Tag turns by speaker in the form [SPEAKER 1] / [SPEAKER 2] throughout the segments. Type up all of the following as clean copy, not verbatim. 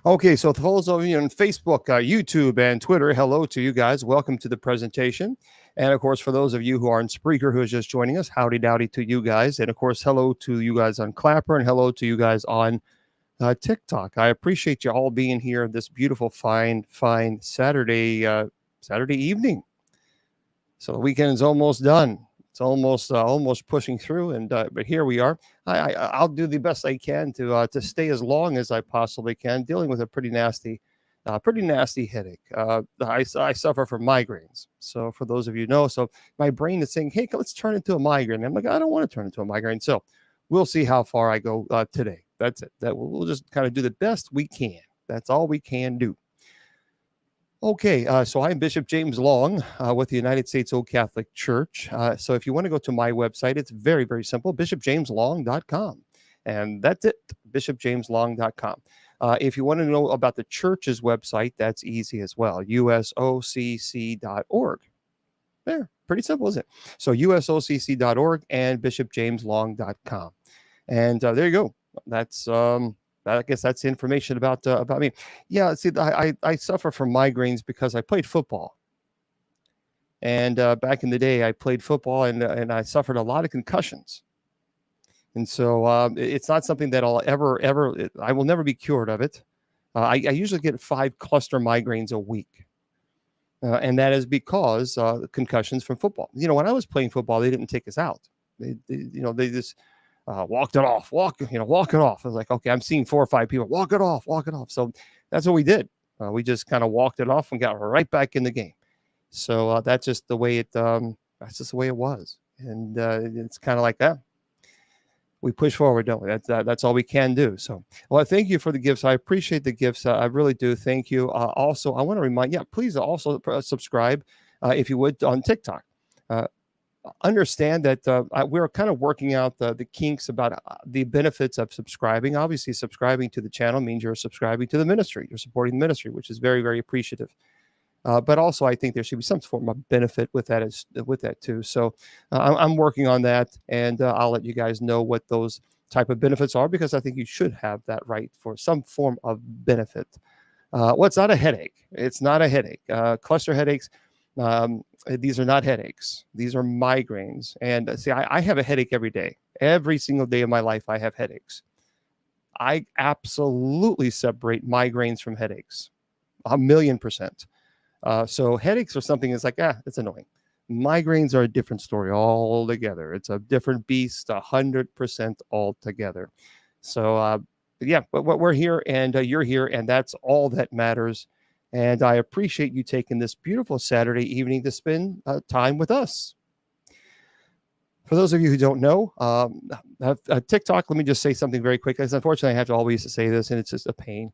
[SPEAKER 1] Okay, so for those of you on Facebook, YouTube, and Twitter, hello to you guys. Welcome to the presentation. And of course, for those of you who are on Spreaker who is just joining us, howdy dowdy to you guys. And of course, hello to you guys on Clapper and hello to you guys on TikTok. I appreciate you all being here this beautiful, fine Saturday evening. So the weekend is almost done. It's almost pushing through, and but here we are. I'll do the best I can to stay as long as I possibly can, dealing with a pretty nasty headache. I suffer from migraines. So for those of you who know, so my brain is saying, "Hey, let's turn it to a migraine." I'm like, I don't want to turn it to a migraine. So we'll see how far I go today. That's it. That we'll just kind of do the best we can. That's all we can do. Okay, so I'm Bishop James Long with the United States Old Catholic Church. So if you want to go to my website, it's very, very simple, bishopjameslong.com. And that's it, bishopjameslong.com. If you want to know about the church's website, that's easy as well, usocc.org. There, pretty simple, isn't it? So usocc.org and bishopjameslong.com. And there you go. That's I guess that's information about me. Yeah, see, I suffer from migraines because I played football, and back in the day, I played football and I suffered a lot of concussions, and so it's not something that I'll ever I will never be cured of it. I usually get 5 cluster migraines a week. And that is because concussions from football. You know, when I was playing football, they didn't take us out. They just walk it off. I was like, okay, I'm seeing 4 or 5 people. Walk it off. So that's what we did. We just kind of walked it off and got right back in the game. So that's just the way that's just the way it was. And it's kind of like that. We push forward, don't we? That's all we can do. So, well, thank you for the gifts. I appreciate the gifts. I really do. Thank you. Also, I want to remind, please also subscribe if you would on TikTok. Understand that we're kind of working out the kinks about the benefits of subscribing. Obviously, subscribing to the channel means you're subscribing to the ministry. You're supporting the ministry, which is very, very appreciative. But also, I think there should be some form of benefit with that too. So I'm working on that, and I'll let you guys know what those type of benefits are, because I think you should have that right for some form of benefit. It's not a headache. It's not a headache. Cluster headaches. These are not headaches. These are migraines. And see, I have a headache every day. Every single day of my life, I have headaches. I absolutely separate migraines from headaches, 1,000,000%. So headaches are something that's like, it's annoying. Migraines are a different story altogether. It's a different beast, 100% altogether. So, but we're here and you're here, and that's all that matters. And I appreciate you taking this beautiful Saturday evening to spend time with us. For those of you who don't know, TikTok, let me just say something very quick, because unfortunately I have to always say this, and it's just a pain.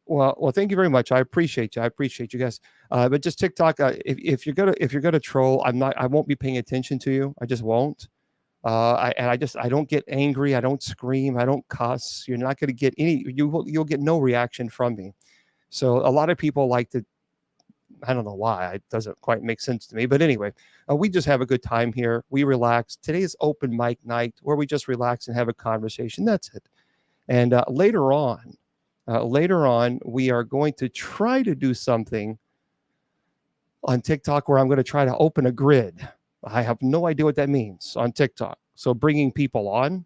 [SPEAKER 1] Well, thank you very much. I appreciate you. I appreciate you guys. But just TikTok, if you're gonna troll, I won't be paying attention to you. I just won't. I don't get angry. I don't scream. I don't cuss. You're not gonna get any. You'll get no reaction from me. So a lot of people like to. I don't know why. It doesn't quite make sense to me. But anyway, we just have a good time here. We relax. Today is open mic night where we just relax and have a conversation. That's it. And later on, we are going to try to do something on TikTok where I'm going to try to open a grid. I have no idea what that means on TikTok. So bringing people on,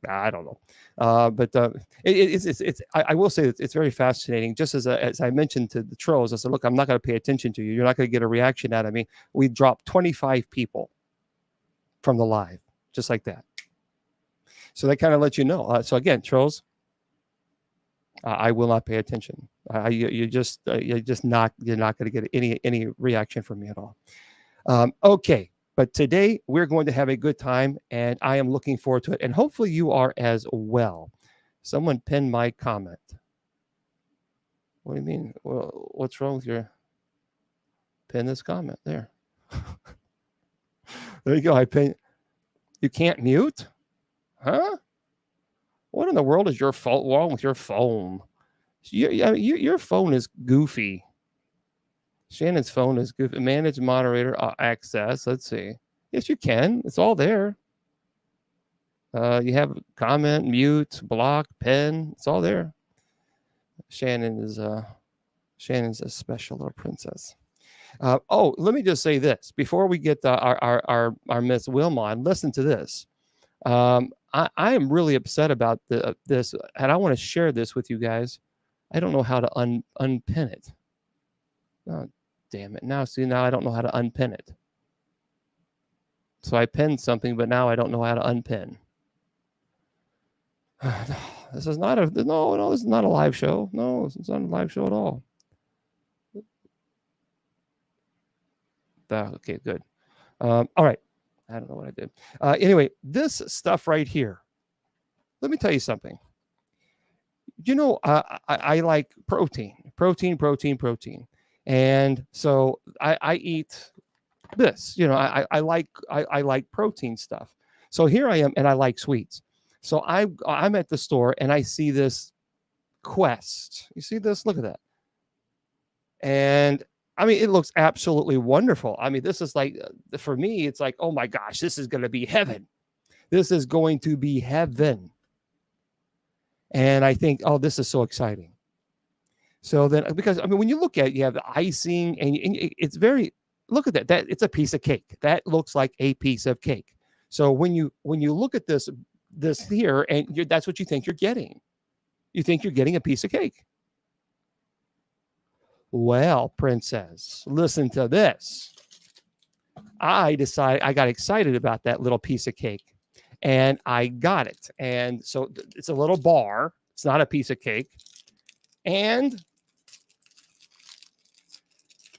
[SPEAKER 1] I don't know. But I will say it's very fascinating. Just as I mentioned to the trolls, I said, look, I'm not going to pay attention to you. You're not going to get a reaction out of me. We dropped 25 people from the live, just like that. So that kind of lets you know. So again, trolls, I will not pay attention. You're not going to get any reaction from me at all. Okay. But today we're going to have a good time, and I am looking forward to it. And hopefully you are as well. Someone pinned my comment. What do you mean? Well, what's wrong with your pin this comment there? There you go. I pin. You can't mute? Huh? What in the world is your fault wrong with your phone? Your phone is goofy. Shannon's phone is goofy. Manage moderator access. Let's see. Yes, you can. It's all there. You have comment, mute, block, pen. It's all there. Shannon's a special little princess. Let me just say this before we get our Miss Wilma. And listen to this. I am really upset about this, and I want to share this with you guys. I don't know how to unpin it. Oh, damn it! Now I don't know how to unpin it. So I pinned something, but now I don't know how to unpin. This is not this is not a live show. No, it's not a live show at all. Okay, good. All right. I don't know what I did. Anyway, this stuff right here. Let me tell you something. I like protein. And so I eat this. I like protein stuff. So here I am, and I like sweets. So I'm at the store, and I see this Quest. You see this? Look at that. And I mean, it looks absolutely wonderful. I mean, this is like, for me, it's like, oh my gosh, this is going to be heaven. This is going to be heaven. And I think, oh, this is so exciting. So then, because I mean, when you look at it, you have the icing, and it's very, look at that. It's a piece of cake. That looks like a piece of cake. So when you look at this here, and that's what you think you're getting. You think you're getting a piece of cake. Well, princess, listen to this. I got excited about that little piece of cake, and I got it. And so it's a little bar. It's not a piece of cake. And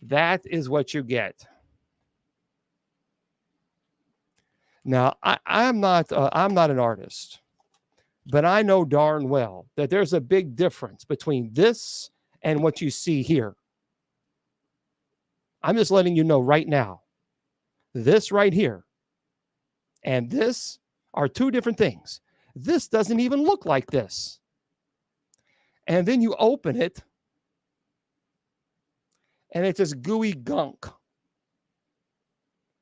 [SPEAKER 1] that is what you get. Now, I'm not an artist, but I know darn well that there's a big difference between this and what you see here. I'm just letting you know right now, this right here and this are two different things. This doesn't even look like this. And then you open it, and it's this gooey gunk.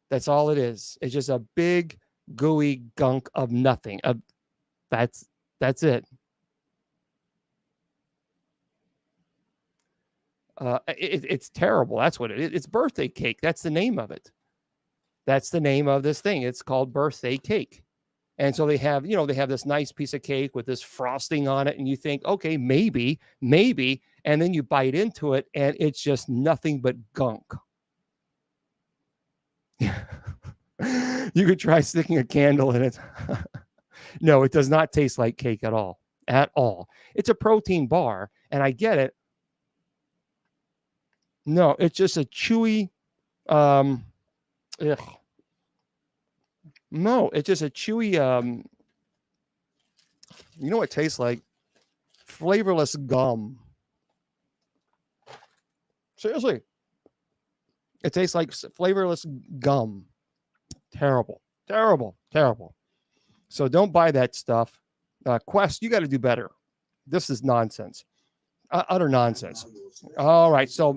[SPEAKER 1] That's all it is. It's just a big gooey gunk of nothing. That's it. It's terrible. That's what it is. It's birthday cake. That's the name of it. That's the name of this thing. It's called birthday cake. And so they have this nice piece of cake with this frosting on it. And you think, okay, maybe. And then you bite into it, and it's just nothing but gunk. You could try sticking a candle in it. No, it does not taste like cake at all. At all. It's a protein bar, and I get it. No, it's just a chewy, no, it's just a chewy, you know what it tastes like? Flavorless gum. Seriously. It tastes like flavorless gum. Terrible. So don't buy that stuff. Quest, you got to do better. This is nonsense. Utter nonsense. All right. So,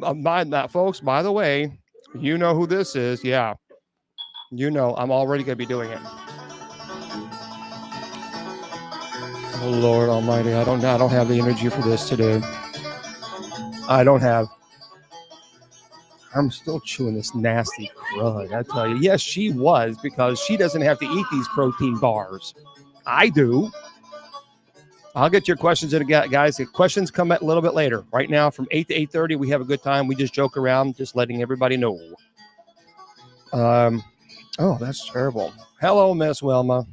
[SPEAKER 1] folks, by the way, you know who this is. Yeah. I'm already going to be doing it. Oh, Lord Almighty. I don't have the energy for this today. I'm still chewing this nasty crud. I tell you. Yes, she was, because she doesn't have to eat these protein bars. I do. I'll get your questions in, guys. The questions come a little bit later. Right now, from 8 to 8:30, we have a good time. We just joke around, just letting everybody know. Oh, that's terrible. Hello, Miss Wilma.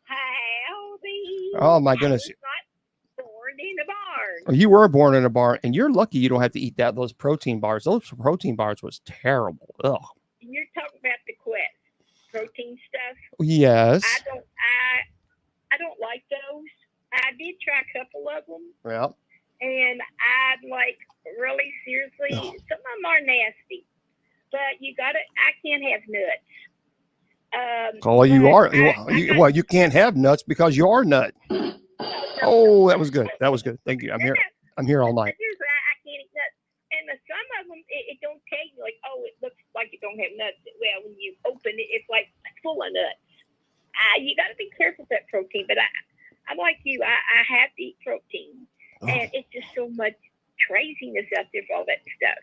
[SPEAKER 2] Howdy.
[SPEAKER 1] Oh, my goodness.
[SPEAKER 2] I was not born in a barn.
[SPEAKER 1] Oh, you were born in a barn, and you're lucky you don't have to eat those protein bars. Those protein bars was terrible. Ugh.
[SPEAKER 2] You're talking about the Quest protein stuff?
[SPEAKER 1] Yes.
[SPEAKER 2] I don't like those. I did try a couple of them.
[SPEAKER 1] Well.
[SPEAKER 2] And I really seriously, some of them are nasty. But I can't have nuts.
[SPEAKER 1] You can't have nuts because you are nut. Oh, that was good. Thank you. I'm here all night.
[SPEAKER 2] I can't eat nuts. And some of them, it don't taste like, oh, it looks like it don't have nuts. Well, when you open it, it's like full of nuts. You got to be careful with that protein. But I'm like you. I have to eat protein. and it's just so much craziness out there for all that stuff.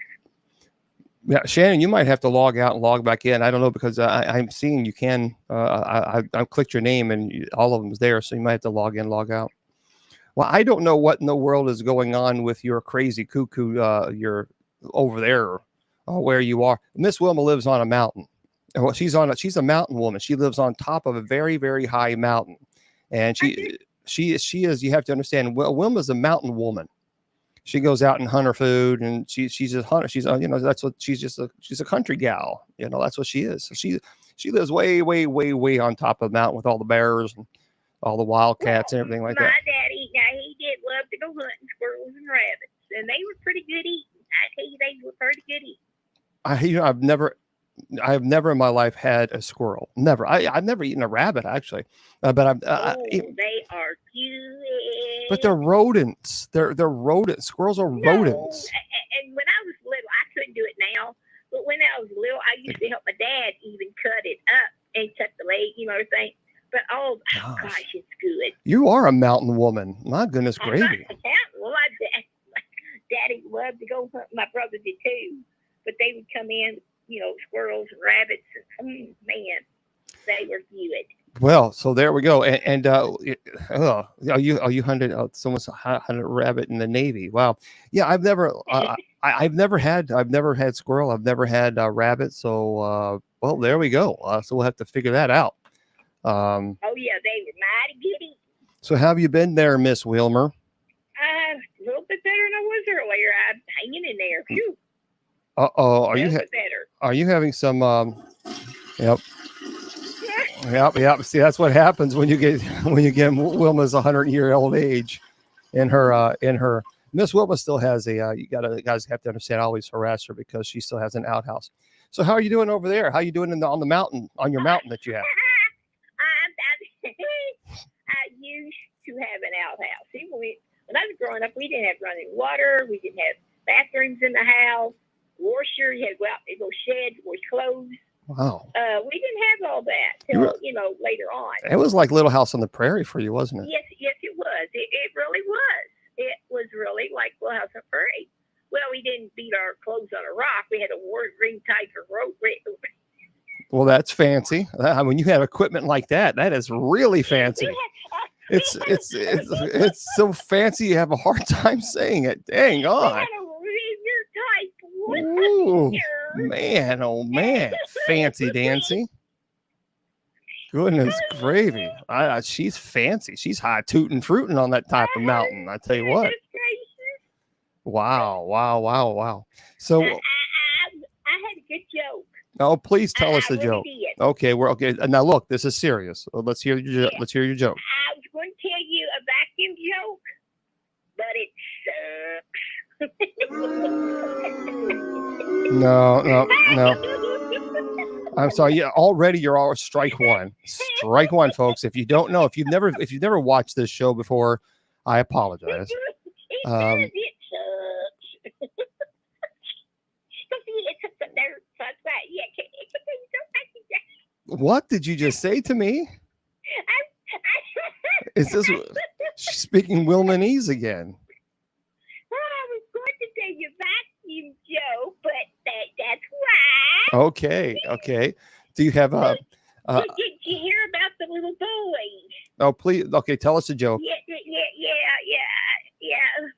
[SPEAKER 1] Yeah, Shannon, you might have to log out and log back in. I don't know because I'm seeing you can. I clicked your name and all of them is there, so you might have to log in, log out. Well, I don't know what in the world is going on with your crazy cuckoo. You're over there, where you are. Miss Wilma lives on a mountain. Well, she's a mountain woman. She lives on top of a very, very high mountain, and she is. You have to understand. Wilma's a mountain woman. She goes out and hunt her food, and she's a hunter. She's that's what she's a country gal. That's what she is. So she lives way, way, way, way on top of the mountain with all the bears and all the wildcats and everything like that.
[SPEAKER 2] My daddy, now he did love to go hunting squirrels and rabbits, and they were pretty good eating. I tell you, they were pretty good eating.
[SPEAKER 1] I've never in my life had a squirrel. Never. I've never eaten a rabbit actually, but I've.
[SPEAKER 2] They are good.
[SPEAKER 1] But they're rodents. They're rodents. Squirrels are rodents.
[SPEAKER 2] And when I was little, I couldn't do it now. But when I was little, I used to help my dad even cut it up and cut the leg, everything. But gosh, it's good.
[SPEAKER 1] You are a mountain woman. My goodness gravy.
[SPEAKER 2] Well, Daddy loved to go hunt. My brother did too. But they would come in, squirrels and rabbits. And, man, they were good.
[SPEAKER 1] Well, so there we go. And you hunted someone's hunted a rabbit in the Navy. Wow. Yeah, I've never had squirrel. I've never had rabbit. So well, there we go. So we'll have to figure that out.
[SPEAKER 2] Oh yeah, they were mighty good.
[SPEAKER 1] So have you been there, Miss Wilmer?
[SPEAKER 2] A little bit better than I was earlier. I'm hanging in there. Phew.
[SPEAKER 1] Are you having some? Yep. Yep. See, that's what happens when you get Wilma's 100-year-old age, in her. Miss Wilma still has you guys have to understand. I always harass her because she still has an outhouse. So how are you doing over there? How are you doing on the mountain, on your mountain that you have?
[SPEAKER 2] I used to have an outhouse. Even when I was growing up, we didn't have running water. We didn't have bathrooms in the house. Washer, you had to go out and go shed, wash clothes.
[SPEAKER 1] Wow.
[SPEAKER 2] We didn't have all that till later on.
[SPEAKER 1] It was like Little House on the Prairie for you, wasn't it?
[SPEAKER 2] Yes, it was. It really was. It was really like Little House on the Prairie. Well, we didn't beat our clothes on a rock. We had a Ward Green Tiger rope.
[SPEAKER 1] Well, that's fancy. When you have equipment like that, that is really fancy. It's so fancy you have a hard time saying it. Dang on. Ooh, man, oh man, fancy dancy. Goodness gravy. She's fancy. She's high tootin' fruitin' on that type of mountain. I tell you what. Wow. So
[SPEAKER 2] I had a good joke.
[SPEAKER 1] Oh, please tell us the joke.
[SPEAKER 2] Did.
[SPEAKER 1] Okay, we're okay. Now look, this is serious. Let's hear your let's hear your joke.
[SPEAKER 2] I was going to tell you a vacuum joke, but it sucks. No. I'm sorry. Yeah, already you're all strike one. Strike one, folks. If you don't know, if you've never watched this show before, I apologize. It sucks.
[SPEAKER 1] What did you just say to me? Is this she's speaking Wilmanese again?
[SPEAKER 2] I was going to say your vacuum joke, but that's why.
[SPEAKER 1] Okay. Do you have a?
[SPEAKER 2] Did you hear about the little boy?
[SPEAKER 1] Oh, please. Okay, tell us a joke.
[SPEAKER 2] Yeah.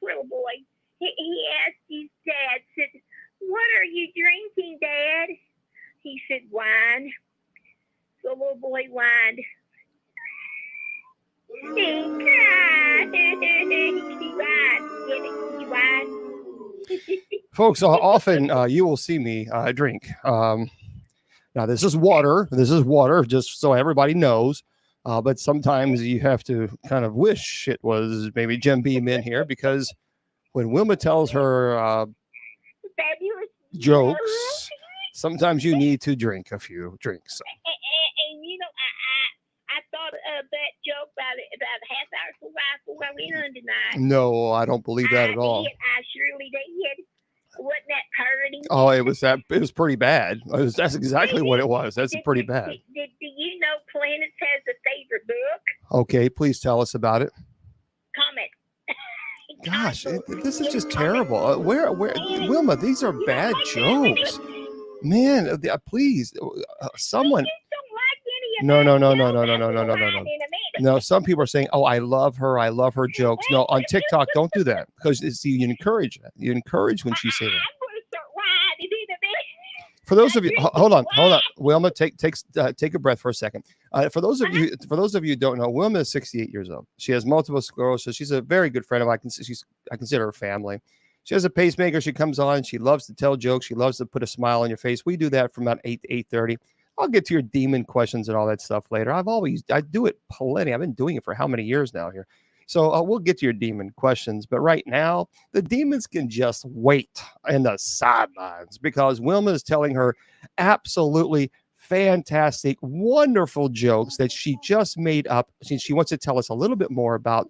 [SPEAKER 2] Little boy. He asked his dad, said, "What are you drinking, Dad?" He said, "Wine." The little boy whined. He cried. He whined.
[SPEAKER 1] Folks, often you will see me drink. Now, this is water. Just so everybody knows. But sometimes you have to kind of wish it was maybe Jim Beam in here, because when Wilma tells her jokes, sometimes you need to drink a few drinks.
[SPEAKER 2] And I thought of that joke about a half hour before I went on tonight.
[SPEAKER 1] No, I don't believe that at all.
[SPEAKER 2] I surely did. Wasn't that parody?
[SPEAKER 1] Oh, it was pretty bad. That's exactly what it was. That's pretty bad.
[SPEAKER 2] Do you know Planets has a favorite book?
[SPEAKER 1] Okay, please tell us about it.
[SPEAKER 2] Comet.
[SPEAKER 1] Gosh, this is just terrible. Where, Wilma? These are bad jokes, man. Please, someone. No. No, some people are saying, "Oh, I love her jokes." No, on TikTok, don't do that because see, you encourage that. You encourage when she say that. For those of you, hold on, Wilma, take a breath for a second. For those of you who don't know, Wilma is 68 years old. She has multiple sclerosis. She's a very good friend of mine. I consider her family. She has a pacemaker. She comes on. She loves to tell jokes. She loves to put a smile on your face. We do that from about 8 to 8:30. I'll get to your demon questions and all that stuff later. I do it plenty. I've been doing it for how many years now here. So we'll get to your demon questions. But right now, the demons can just wait in the sidelines because Wilma is telling her absolutely fantastic, wonderful jokes that she just made up. She wants to tell us a little bit more about.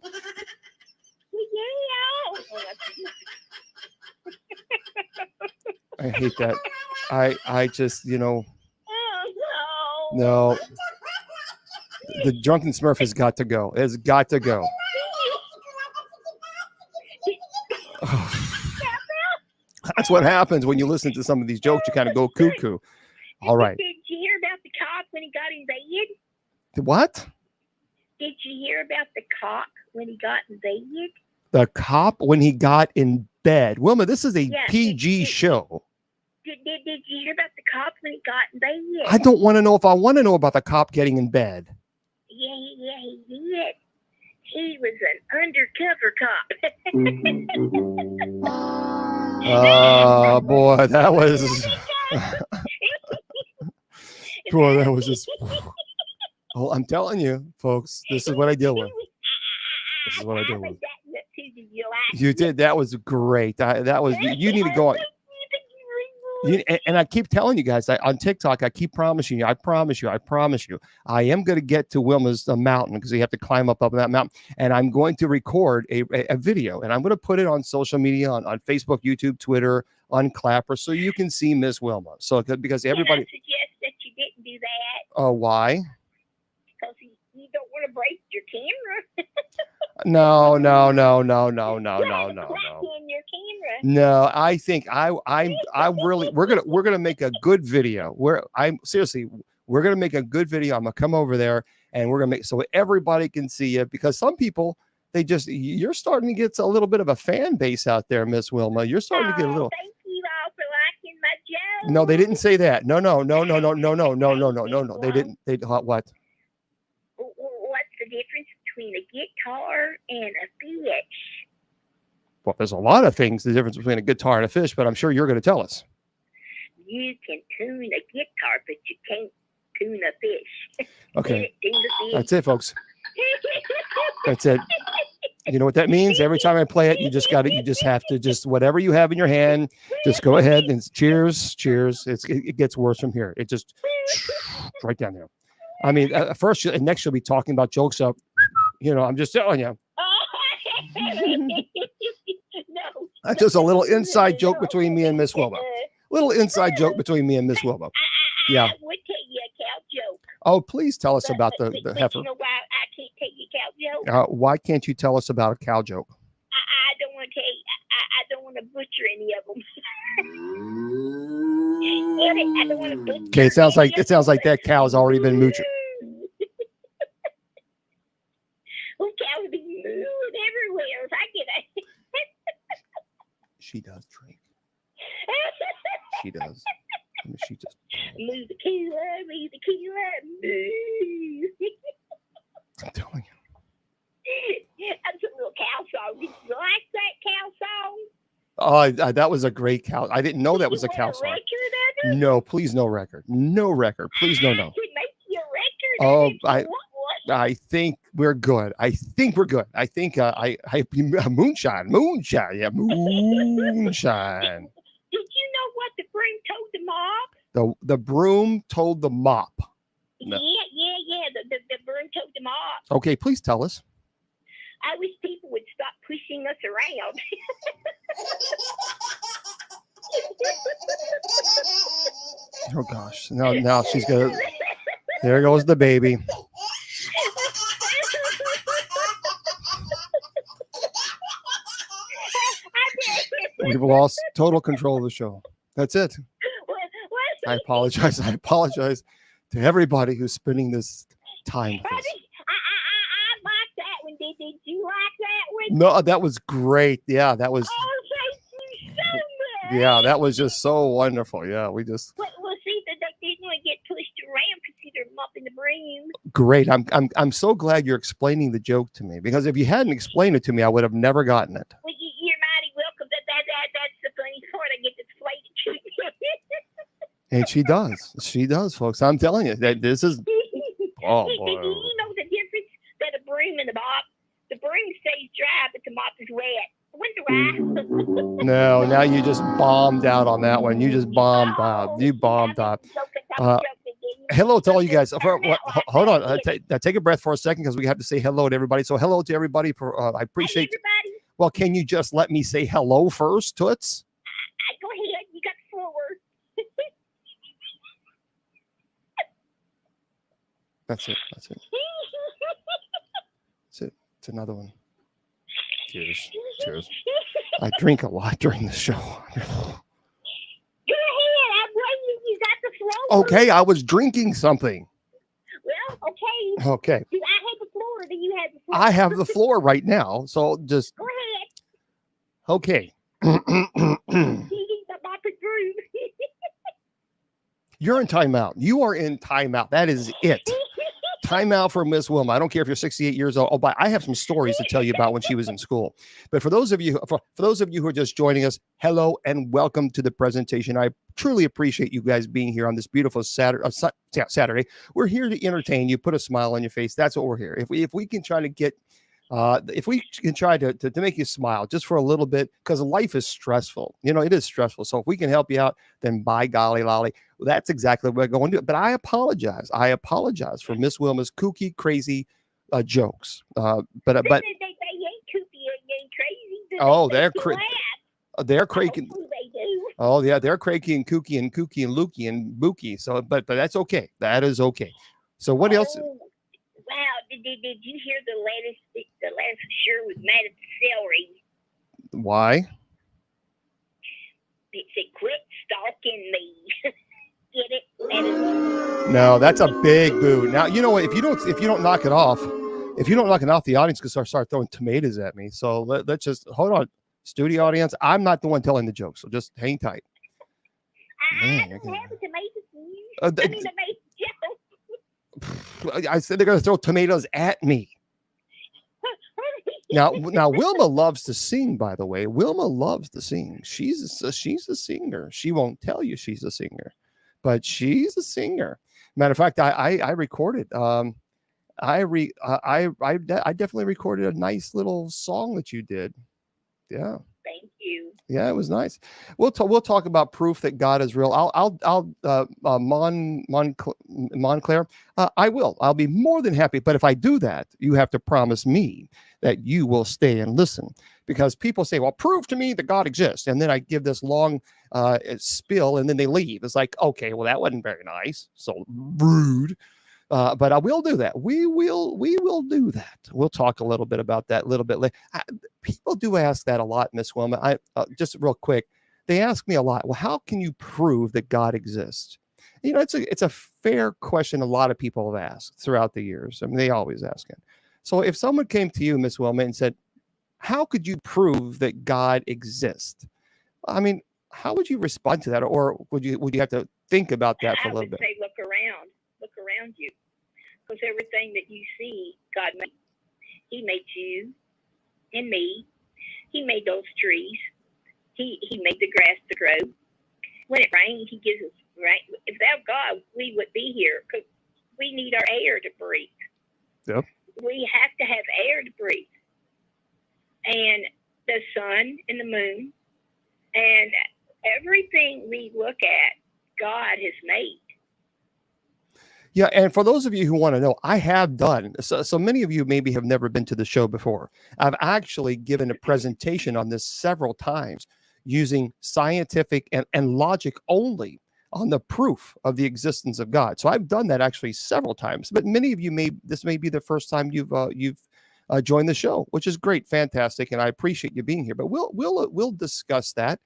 [SPEAKER 1] I hate that. I just, no. The drunken Smurf has got to go. It's got to go. That's what happens when you listen to some of these jokes. You kind of go cuckoo. All right.
[SPEAKER 3] Did you hear about the cop when he got invaded?
[SPEAKER 1] What?
[SPEAKER 3] Did you hear about the cop when he got invaded?
[SPEAKER 1] The cop when he got in bed. Wilma, this is a PG show.
[SPEAKER 3] Did you hear about the cop when he got invaded?
[SPEAKER 1] I don't want to know if I want to know about the cop getting in bed.
[SPEAKER 3] Yeah, he did. He was an undercover cop.
[SPEAKER 1] Oh, boy, that was... boy, that was just... Oh, I'm telling you, folks, this is what I deal with. This is what I deal with. You did. That was great. That was... You need to go on... And I keep telling you guys on TikTok, I keep promising you, I promise you, I am going to get to Wilma's mountain because you have to climb up that mountain. And I'm going to record a video and I'm going to put it on social media, on Facebook, YouTube, Twitter, on Clapper, so you can see Miss Wilma. So because everybody.
[SPEAKER 3] I suggest that you didn't do that.
[SPEAKER 1] Oh, why?
[SPEAKER 3] Because you don't want to break your camera.
[SPEAKER 1] No. No, I think I really we're gonna make a good video. We're gonna make a good video. I'm gonna come over there and we're gonna make so everybody can see you because some people you're starting to get a little bit of a fan base out there, Miss Wilma. You're starting to get a little.
[SPEAKER 3] Thank you all for liking my joke.
[SPEAKER 1] No, they didn't say that. No. They didn't. What?
[SPEAKER 3] What's the difference between a guitar and a fish?
[SPEAKER 1] Well, there's a lot of things, the difference between a guitar and a fish, but I'm sure you're going to tell us.
[SPEAKER 3] You can tune a guitar, but you can't tune a fish.
[SPEAKER 1] Okay. That's it, folks. That's it. You know what that means? Every time I play it, you just have to whatever you have in your hand, just go ahead and cheers. It gets worse from here. It just right down there. I mean, first and next you'll be talking about jokes up. I'm just telling you.
[SPEAKER 3] No.
[SPEAKER 1] That's just a little inside joke between me and Miss Wilma. Little inside joke between me and Miss Wilma. Yeah.
[SPEAKER 3] I would tell you a cow joke.
[SPEAKER 1] Oh, please tell us about the heifer.
[SPEAKER 3] You know why I can't tell you a cow joke?
[SPEAKER 1] Why can't you tell us about a cow joke?
[SPEAKER 3] I don't want to tell you. I don't want to butcher any of them. I don't want to butcher.
[SPEAKER 1] Okay, it sounds like that cow's already been mooching.
[SPEAKER 3] Well, cows be mooing everywhere. If I get a
[SPEAKER 1] She does drink. She does. I mean, she just
[SPEAKER 3] move the kilo, moo.
[SPEAKER 1] I'm telling you.
[SPEAKER 3] That's a little cow song. Did you like that cow song?
[SPEAKER 1] Oh, that was a great cow. I didn't know that was a cow song. No, please, no record. No record. Please, no.
[SPEAKER 3] I could make you a record.
[SPEAKER 1] Oh, I think we're good. I think moonshine. Yeah, moonshine.
[SPEAKER 3] Did you know what the broom told the mop?
[SPEAKER 1] The broom told the mop.
[SPEAKER 3] No. Yeah. The broom told the mop.
[SPEAKER 1] Okay, please tell us.
[SPEAKER 3] I wish people would stop pushing us around.
[SPEAKER 1] Oh gosh. Now she's gonna. There goes the baby.
[SPEAKER 2] We've lost total control of the show. That's it.
[SPEAKER 3] What?
[SPEAKER 2] I apologize. I apologize to everybody who's spending this time with us.
[SPEAKER 3] I like that one. Did you like that one?
[SPEAKER 2] No, that was great. Yeah, that was.
[SPEAKER 3] Oh, thank you so much.
[SPEAKER 2] Yeah, that was just so wonderful. Yeah, we just
[SPEAKER 3] Well, see, they didn't want to get pushed around because they're mopping the broom.
[SPEAKER 2] great. I'm so glad you're explaining the joke to me, because if you hadn't explained it to me, I would have never gotten it.
[SPEAKER 3] Well, you're mighty welcome. That's the funny part. I get to explain it to you.
[SPEAKER 2] And she does. She does, folks. I'm telling you that this is. Oh
[SPEAKER 3] Do
[SPEAKER 2] boy.
[SPEAKER 3] you know the difference that a broom and a mop? The broom stays dry, but the mop is wet. Wonder why?
[SPEAKER 2] No, now you just bombed out on that one. You just bombed out. You bombed out. Hello to all you guys. Hold on. Take a breath for a second, because we have to say hello to everybody. So hello to everybody. I appreciate.
[SPEAKER 3] Everybody,
[SPEAKER 2] Well, can you just let me say hello first, Toots?
[SPEAKER 3] go ahead. You got the floor.
[SPEAKER 2] That's it. That's it. That's it. It's another one. Cheers. Cheers. I drink a lot during the show.
[SPEAKER 3] Go ahead. I'm waiting. You got the floor.
[SPEAKER 2] Okay, I was drinking something.
[SPEAKER 3] Well, okay.
[SPEAKER 2] Okay.
[SPEAKER 3] Do I have the floor, or do you have the floor?
[SPEAKER 2] I have the floor right now. So just
[SPEAKER 3] Go ahead.
[SPEAKER 2] okay.
[SPEAKER 3] He's the mopping broom.
[SPEAKER 2] You're in timeout. You are in timeout. That is it. Timeout for Miss Wilma. I don't care if you're 68 years old. Oh, but I have some stories to tell you about when she was in school. But for those of you, for those of you who are just joining us, hello and welcome to the presentation. I truly appreciate you guys being here on this beautiful Saturday. We're here to entertain you, put a smile on your face. That's what we're here. If we can try to get, if we can try to make you smile just for a little bit, because life is stressful. You know, it is stressful. So if we can help you out, then by golly lolly, that's exactly what we're going to do. But I apologize. I apologize for Miss Wilma's kooky, crazy jokes. But
[SPEAKER 3] They ain't kooky, they ain't crazy.
[SPEAKER 2] Oh,
[SPEAKER 3] They
[SPEAKER 2] they're
[SPEAKER 3] make you laugh.
[SPEAKER 2] they're crazy.
[SPEAKER 3] Hopefully they do.
[SPEAKER 2] Oh yeah, they're crazy and kooky and looky and booky. So, but that's okay. That is okay. So what else?
[SPEAKER 3] Oh, wow, did you hear the last sure was mad at the celery?
[SPEAKER 2] Why?
[SPEAKER 3] It said, "Quit stalking me." Get it? That is-
[SPEAKER 2] No, that's a big boo. Now you know what? If you don't knock it off, the audience can start throwing tomatoes at me. So let's just hold on, studio audience. I'm not the one telling the joke, so just hang tight.
[SPEAKER 3] I
[SPEAKER 2] Man,
[SPEAKER 3] don't
[SPEAKER 2] you're
[SPEAKER 3] have a tomato for you.
[SPEAKER 2] Uh,
[SPEAKER 3] I mean, tomato.
[SPEAKER 2] I said they're going to throw tomatoes at me. Now Wilma loves to sing. By the way, Wilma loves to sing. She's a singer. She won't tell you she's a singer, but she's a singer. Matter of fact, I recorded. I definitely recorded a nice little song that you did. Yeah.
[SPEAKER 3] Thank you.
[SPEAKER 2] Yeah, it was nice. We'll talk about proof that God is real. Montclair. I'll be more than happy. But if I do that, you have to promise me that you will stay and listen, because people say, "Well, prove to me that God exists," and then I give this long spiel, and then they leave. It's like, okay, well, that wasn't very nice. So rude. But I will do that. We will do that. We'll talk a little bit about that a little bit later. People do ask that a lot, Miss Wilma. Just real quick, they ask me a lot. Well, how can you prove that God exists? You know, it's a fair question. A lot of people have asked throughout the years. I mean, they always ask it. So if someone came to you, Miss Wilma, and said, "How could you prove that God exists?" I mean, how would you respond to that, or would you have to think about that for a little bit?
[SPEAKER 3] I would say, look around you, because everything that you see, God made. He made you and me. He made those trees. He made the grass to grow. When it rains, He gives us rain. Without God, we would be here, because we need our air to breathe.
[SPEAKER 2] Yep.
[SPEAKER 3] We have to have air to breathe. And the sun and the moon and everything we look at, God has made.
[SPEAKER 2] Yeah, and for those of you who want to know, I have done, so many of you maybe have never been to the show before. I've actually given a presentation on this several times using scientific and logic only on the proof of the existence of God. So I've done that actually several times, but many of you this may be the first time you've
[SPEAKER 1] join the show, which is great, fantastic, and I appreciate you being here. But we'll discuss that.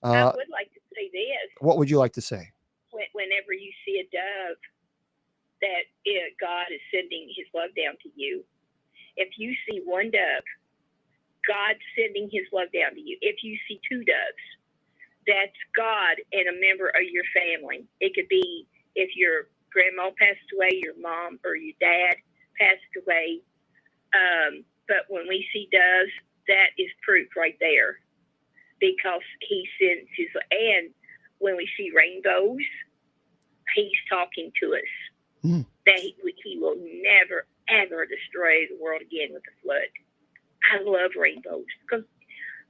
[SPEAKER 3] I would like to say this.
[SPEAKER 1] What would you like to say?
[SPEAKER 3] Whenever you see a dove, that God is sending His love down to you. If you see one dove, God's sending His love down to you. If you see two doves, that's God and a member of your family. It could be if your grandma passed away, your mom or your dad passed away. But when we see doves, that is proof right there, because He sends His. And when we see rainbows, He's talking to us. That he will never, ever destroy the world again with a flood. I love rainbows because,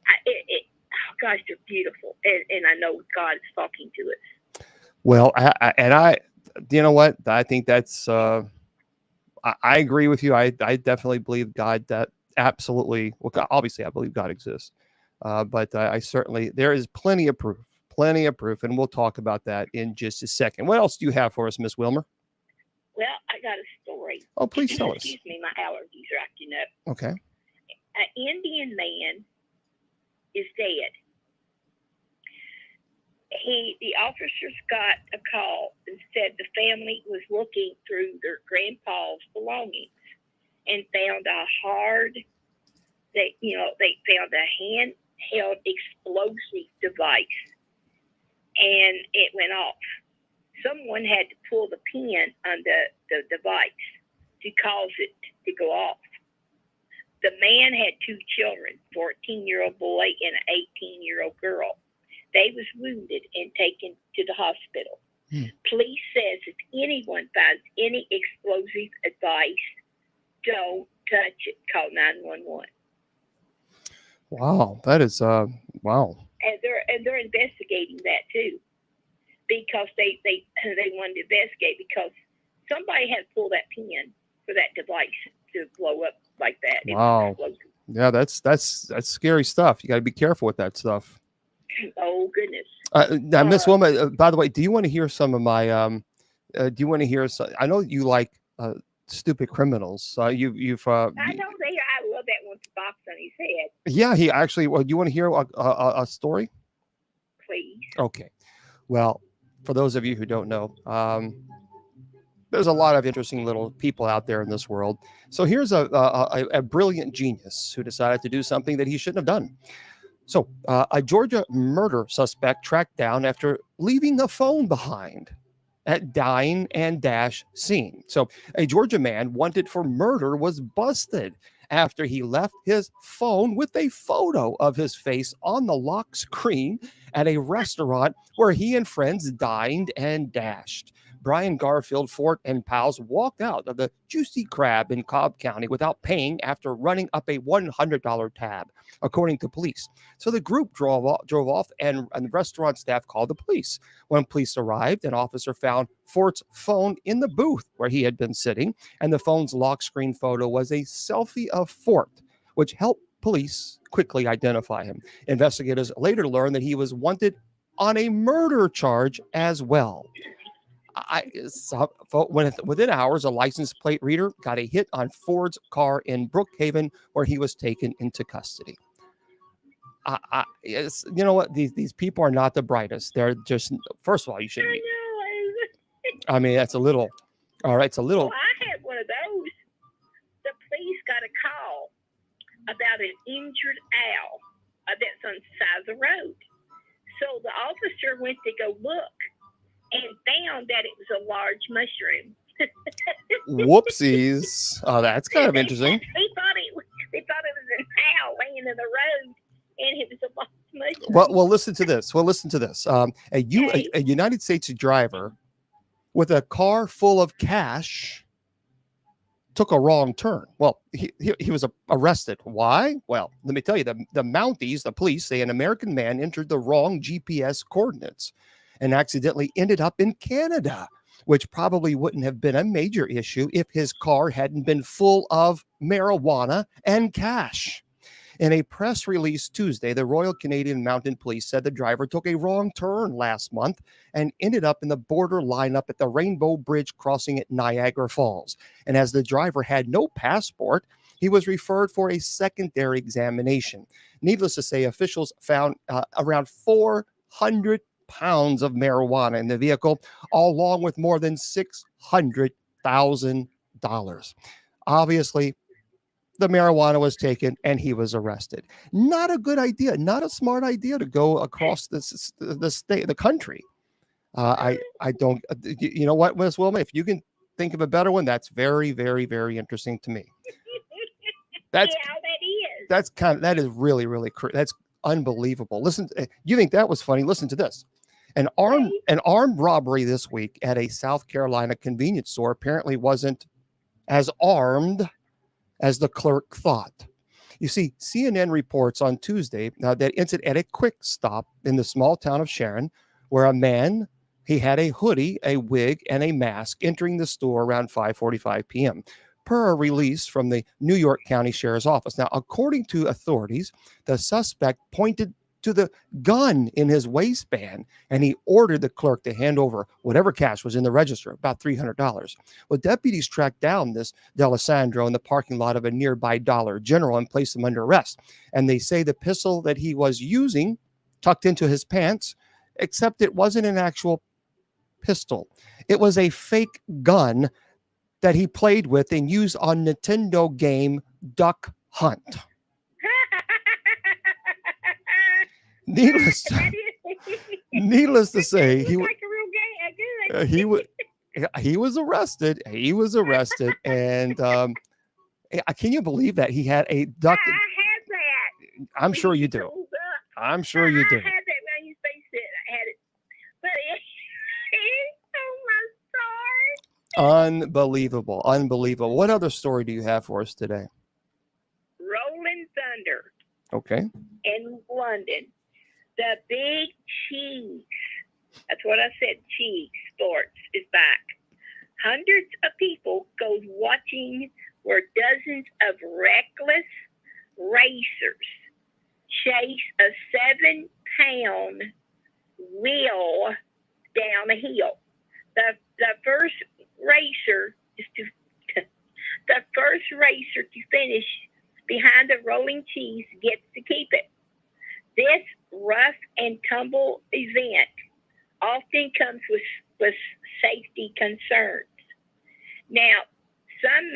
[SPEAKER 3] oh gosh, they're beautiful. And I know God is talking to us.
[SPEAKER 1] Well, I you know what? I think that's, I agree with you. I definitely believe God, that absolutely, well, obviously I believe God exists. But I certainly, there is plenty of proof, and we'll talk about that in just a second. What else do you have for us, Miss Wilmer?
[SPEAKER 3] Well, I got a story.
[SPEAKER 1] Oh, please tell us.
[SPEAKER 3] Excuse me, my allergies are acting up.
[SPEAKER 1] Okay.
[SPEAKER 3] An Indian man is dead. The officers got a call and said the family was looking through their grandpa's belongings and found they found a handheld explosive device, and it went off. Someone had to pull the pin on the device to cause it to go off. The man had two children, 14-year-old boy and an 18-year-old girl. They was wounded and taken to the hospital. Police says if anyone finds any explosive device, don't touch it. Call 911.
[SPEAKER 1] Wow, that is wow.
[SPEAKER 3] And they're investigating that too, because they wanted to investigate because somebody had to pull that pin for that device to blow up like that.
[SPEAKER 1] Wow. Yeah, that's scary stuff. You got to be careful with that stuff.
[SPEAKER 3] Oh goodness.
[SPEAKER 1] Now, Miss Wilma, by the way, do you want to hear some of my? Do you want to hear? I know you like Stupid Criminals. You've.
[SPEAKER 3] I know they. I love that one box on his head.
[SPEAKER 1] Yeah, he actually. Well, do you want to hear a story?
[SPEAKER 3] Please.
[SPEAKER 1] Okay. Well, for those of you who don't know, there's a lot of interesting little people out there in this world. So here's a brilliant genius who decided to do something that he shouldn't have done. So a Georgia murder suspect tracked down after leaving a phone behind at dine and dash scene. So a Georgia man wanted for murder was busted after he left his phone with a photo of his face on the lock screen at a restaurant where he and friends dined and dashed. Brian Garfield, Fort, and pals walked out of the Juicy Crab in Cobb County without paying after running up a $100 tab, according to police. So the group drove off, and the restaurant staff called the police. When police arrived, an officer found Fort's phone in the booth where he had been sitting, and the phone's lock screen photo was a selfie of Fort, which helped police quickly identify him. Investigators later learned that he was wanted on a murder charge as well. Within hours, a license plate reader got a hit on Ford's car in Brookhaven, where he was taken into custody. You know what? These people are not the brightest. They're just, first of all, you shouldn't be. I mean, that's a little, all right, it's a little.
[SPEAKER 3] Well, I had one of those. The police got a call about an injured owl that's on the side of the road. So the officer went to go look and found that it was a large mushroom.
[SPEAKER 1] Whoopsies. Oh, that's kind of interesting.
[SPEAKER 3] They thought it was an owl laying in the road, and it was a large mushroom.
[SPEAKER 1] Well, listen to this. A United States driver with a car full of cash took a wrong turn. Well, he was arrested. Why? Well, let me tell you, the Mounties, the police, say an American man entered the wrong GPS coordinates and accidentally ended up in Canada, which probably wouldn't have been a major issue if his car hadn't been full of marijuana and cash. In a press release Tuesday, the Royal Canadian Mounted Police said the driver took a wrong turn last month and ended up in the border lineup at the Rainbow Bridge crossing at Niagara Falls. And as the driver had no passport, He was referred for a secondary examination. Needless to say, officials found around 400 pounds of marijuana in the vehicle, along with more than $600,000. Obviously, the marijuana was taken and he was arrested. Not a good idea, not a smart idea to go across the state, the country. I don't, you know what, Miss Wilma, if you can think of a better one, that's very, very, very interesting to me. That's
[SPEAKER 3] Yeah, that is.
[SPEAKER 1] that is really, really, that's unbelievable. Listen, you think that was funny? Listen to this. An armed robbery this week at a South Carolina convenience store apparently wasn't as armed as the clerk thought. You see, CNN reports on Tuesday that incident at a Quick Stop in the small town of Sharon, where a man, he had a hoodie, a wig, and a mask entering the store around 5:45 p.m. per a release from the New York County Sheriff's Office. Now, according to authorities, the suspect pointed to the gun in his waistband, and he ordered the clerk to hand over whatever cash was in the register, about $300. Well, deputies tracked down this D'Alessandro in the parking lot of a nearby Dollar General and placed him under arrest. And they say the pistol that he was using tucked into his pants, except it wasn't an actual pistol. It was a fake gun that he played with and used on Nintendo game Duck Hunt. Needless to say, he
[SPEAKER 3] like a real game.
[SPEAKER 1] he was arrested. He was arrested, and can you believe that he had a duck?
[SPEAKER 3] I had that.
[SPEAKER 1] I'm sure you do. I'm sure you do.
[SPEAKER 3] I had that when I used to babysit. I had it, but oh my God.
[SPEAKER 1] Unbelievable, unbelievable. What other story do you have for us today?
[SPEAKER 3] Rolling Thunder.
[SPEAKER 1] Okay.
[SPEAKER 3] In London. The big cheese. That's what I said. Cheese sports is back. Hundreds of people goes watching where dozens of reckless racers chase a 7-pound wheel down a hill. The first racer to finish behind the rolling cheese gets to keep it. This rough and tumble event often comes with safety concerns. Now, some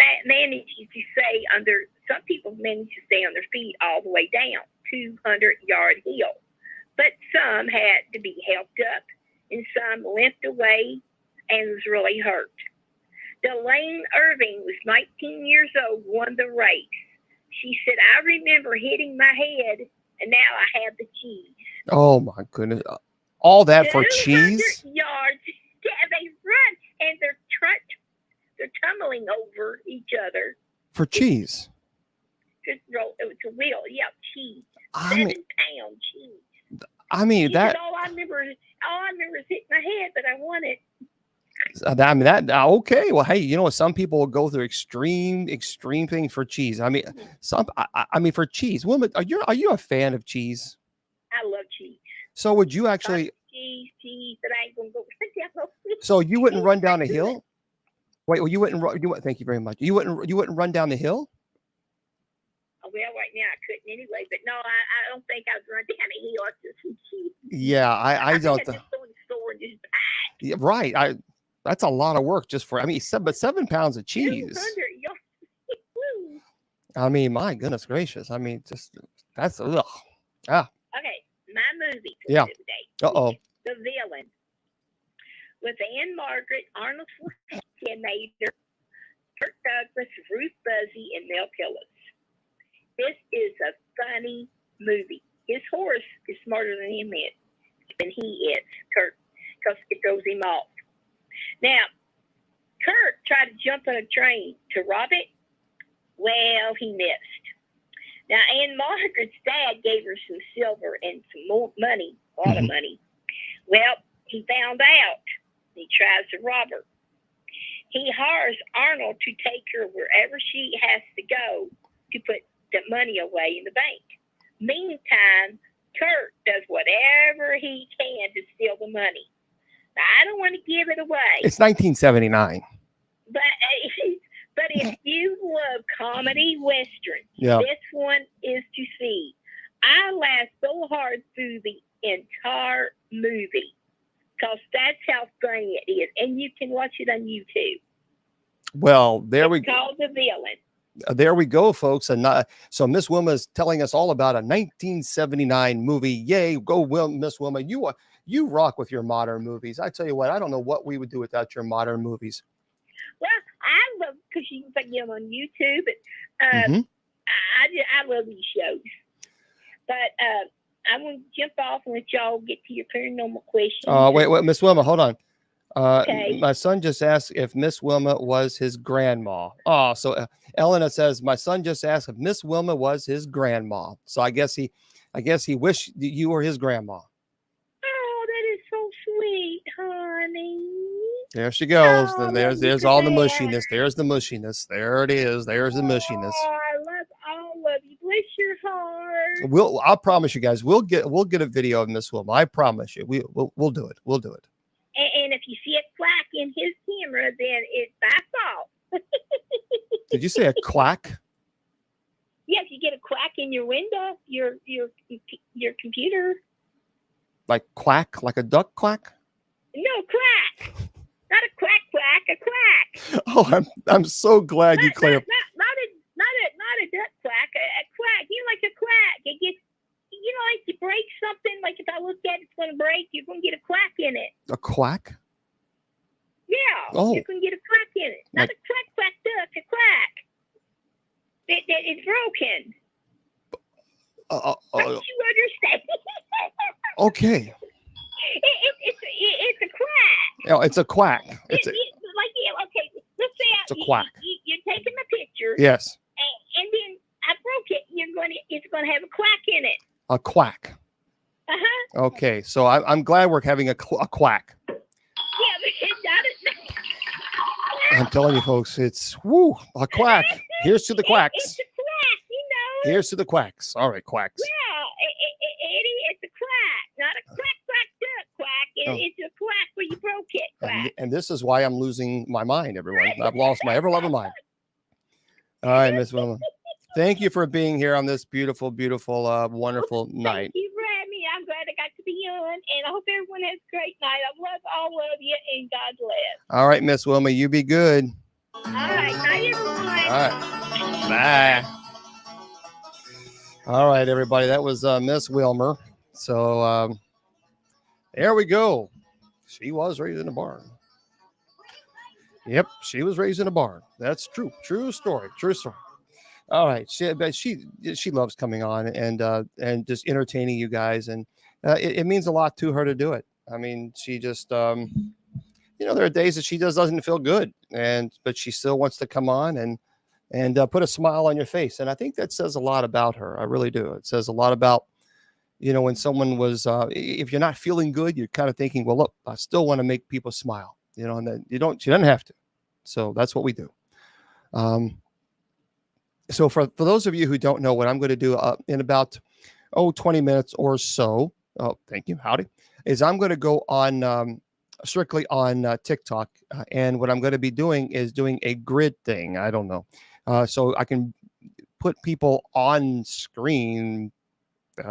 [SPEAKER 3] people manage to stay on their feet all the way down 200-yard hill, but some had to be helped up, and some limped away and was really hurt. Delane Irving was 19 years old, won the race. She said, "I remember hitting my head, and now I have the cheese."
[SPEAKER 1] Oh my goodness! All that for cheese?
[SPEAKER 3] Yards. Yeah, they run and they're tumbling over each other
[SPEAKER 1] For cheese.
[SPEAKER 3] It was a wheel, yeah, cheese. 7-pound cheese.
[SPEAKER 1] I mean that.
[SPEAKER 3] All I remember is hitting my head, but I won it.
[SPEAKER 1] I mean that. Okay, well, hey, you know what? Some people will go through extreme things for cheese. I mean, I mean for cheese. Woman, are you a fan of cheese?
[SPEAKER 3] I love cheese.
[SPEAKER 1] So would you actually
[SPEAKER 3] cheese, but I ain't gonna go.
[SPEAKER 1] So you wouldn't run down a hill? Wait, well, you wouldn't. Thank you very much. You wouldn't run down the hill?
[SPEAKER 3] Well, right now I couldn't anyway. But no, I don't think I'd run down a hill. It's just some cheese.
[SPEAKER 1] Yeah, I don't.
[SPEAKER 3] Just go in the store and just buy.
[SPEAKER 1] Yeah, right. That's a lot of work just for. I mean, 7 pounds of cheese.
[SPEAKER 3] 200 yards.
[SPEAKER 1] I mean, my goodness gracious. I mean, just that's ugh. Ah.
[SPEAKER 3] Okay, my movie for
[SPEAKER 1] Yeah.
[SPEAKER 3] today.
[SPEAKER 1] Uh-oh.
[SPEAKER 3] The Villain. With Anne Margaret, Arnold Schwarzenegger, Kirk Douglas, Ruth Buzzy, and Mel Killis. This is a funny movie. His horse is smarter than he is, Kirk, because it throws him off. Now, Kirk tried to jump on a train to rob it. Well, he missed. Now, Anne Margaret's dad gave her some silver and some more money, a lot of money. Well, he found out. He tries to rob her. He hires Arnold to take her wherever she has to go to put the money away in the bank. Meantime, Kurt does whatever he can to steal the money. Now, I don't want to give it away.
[SPEAKER 1] It's 1979.
[SPEAKER 3] But But if you love comedy westerns,
[SPEAKER 1] Yeah.
[SPEAKER 3] this one is to see. I laughed so hard through the entire movie because that's how funny it is, and you can watch it on YouTube.
[SPEAKER 1] Well, there we
[SPEAKER 3] It's called The Villain.
[SPEAKER 1] there we go, folks. And so Miss Wilma is telling us all about a 1979 movie. Yay, go, Miss Wilma. You rock with your modern movies. I tell you what, I don't know what we would do without your modern movies.
[SPEAKER 3] Well, I love because you can find them on YouTube. But,
[SPEAKER 1] Mhm.
[SPEAKER 3] I love these shows. But I'm going to jump off and let y'all get to your paranormal questions.
[SPEAKER 1] Wait, Miss Wilma, hold on.
[SPEAKER 3] Okay.
[SPEAKER 1] My son just asked if Miss Wilma was his grandma. Oh, so Elena says my son just asked if Miss Wilma was his grandma. So I guess he wished you were his grandma.
[SPEAKER 3] Oh, that is so sweet, honey.
[SPEAKER 1] There she goes.
[SPEAKER 3] Oh,
[SPEAKER 1] There's all the mushiness. There's the mushiness. There it is. There's the mushiness.
[SPEAKER 3] Oh, I love all of you. Bless your heart.
[SPEAKER 1] I'll promise you guys, we'll get a video of Miss Wilma. I promise you. We'll do it. We'll do it.
[SPEAKER 3] And if you see a quack in his camera, then it's my fault.
[SPEAKER 1] Did you say a quack?
[SPEAKER 3] Yeah, if you get a quack in your window, your computer.
[SPEAKER 1] Like quack? Like a duck quack?
[SPEAKER 3] No, quack. Not a quack, a quack.
[SPEAKER 1] Oh, I'm so glad you clarified.
[SPEAKER 3] Not a duck quack, a quack. You know, like a quack. It gets, you know, like you break something. Like if I look at it, it's going to break. You're going to get a quack in it.
[SPEAKER 1] A quack?
[SPEAKER 3] Yeah.
[SPEAKER 1] Oh.
[SPEAKER 3] You're going to get a quack in it. Not a quack, duck, a quack. It's broken. Don't you understand?
[SPEAKER 1] Okay.
[SPEAKER 3] It's a quack.
[SPEAKER 1] Oh, it's a quack. It's
[SPEAKER 3] okay. Let's say
[SPEAKER 1] It's a quack.
[SPEAKER 3] You're taking a picture.
[SPEAKER 1] yes,
[SPEAKER 3] And then I broke it. It's going to have a quack in it.
[SPEAKER 1] a quack. Okay, so I'm glad we're having a quack.
[SPEAKER 3] Yeah, but it's not
[SPEAKER 1] I'm telling you, folks, it's a quack. Here's to the quacks.
[SPEAKER 3] It's a quack, you know.
[SPEAKER 1] Here's to the quacks. All right, quacks.
[SPEAKER 3] Yeah, Eddie, it's a quack, not a quack, duck quack. It's a quack where you broke it, quack.
[SPEAKER 1] And this is why I'm losing my mind, everyone. I've lost my ever-loving mind. All right, Miss Wilma. Thank you for being here on this beautiful, wonderful night.
[SPEAKER 3] Thank you for having me. I'm glad I got to be on, and I hope everyone has a great night. I love all of you, and God bless.
[SPEAKER 1] All right, Miss Wilma, you be good.
[SPEAKER 3] All right, night, everyone.
[SPEAKER 1] All right. Bye. All right, everybody. That was Miss Wilmer. So there we go. She was raised in a barn. Yep, she was raised in a barn. That's true. True story. All right. She loves coming on and just entertaining you guys. And it means a lot to her to do it. I mean, she just, there are days that she doesn't feel good, but she still wants to come on and put a smile on your face. And I think that says a lot about her. I really do. It says a lot about, when someone was, if you're not feeling good, you're kind of thinking, well, look, I still want to make people smile, and then she doesn't have to. So that's what we do. So for those of you who don't know what I'm going to do in about 20 minutes or so, thank you, howdy, is I'm going to go on strictly on TikTok, and what I'm going to be doing is doing a grid thing. I don't know, so I can put people on screen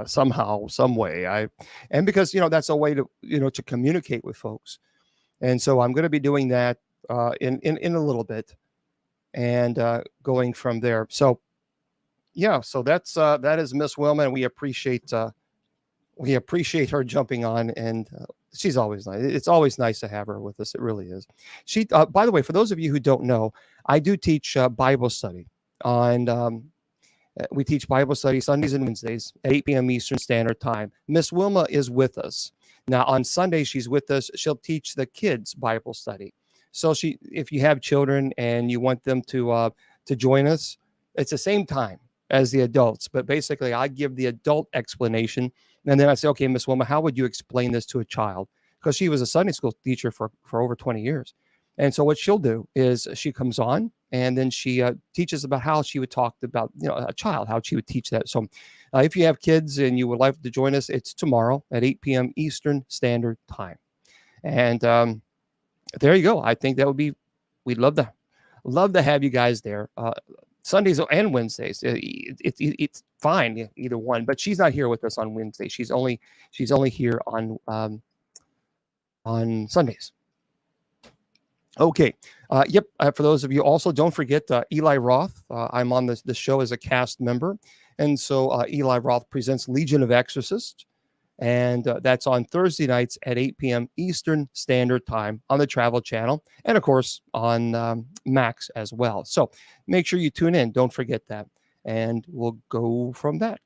[SPEAKER 1] somehow, some way. And because that's a way to to communicate with folks, and so I'm going to be doing that in a little bit. And going from there. So yeah, so that is Miss Wilma, and we appreciate her jumping on, and she's always nice. It's always nice to have her with us. It really is. She, by the way, for those of you who don't know, I do teach Bible study, and we teach Bible study Sundays and Wednesdays at 8 p.m. Eastern Standard Time. Miss Wilma is with us now. On Sunday, she's with us. She'll teach the kids Bible study. So if you have children and you want them to join us, it's the same time as the adults. But basically, I give the adult explanation, and then I say, okay, Miss Wilma, how would you explain this to a child? Because she was a Sunday school teacher for over 20 years. And so what she'll do is she comes on, and then she teaches about how she would talk about a child, how she would teach that. So if you have kids and you would like to join us, it's tomorrow at 8 p.m. Eastern Standard Time. And there you go. I think we'd love to
[SPEAKER 2] love to have you guys there. Sundays and Wednesdays. It's fine either one, but she's not here with us on Wednesday. She's only here on Sundays. Okay. Yep. For those of you, also don't forget Eli Roth. I'm on the show as a cast member, and so Eli Roth presents Legion of Exorcists, and that's on Thursday nights at 8 p.m. Eastern Standard Time on the Travel Channel, and of course on Max as well. So make sure you tune in. Don't forget that, and we'll go from that.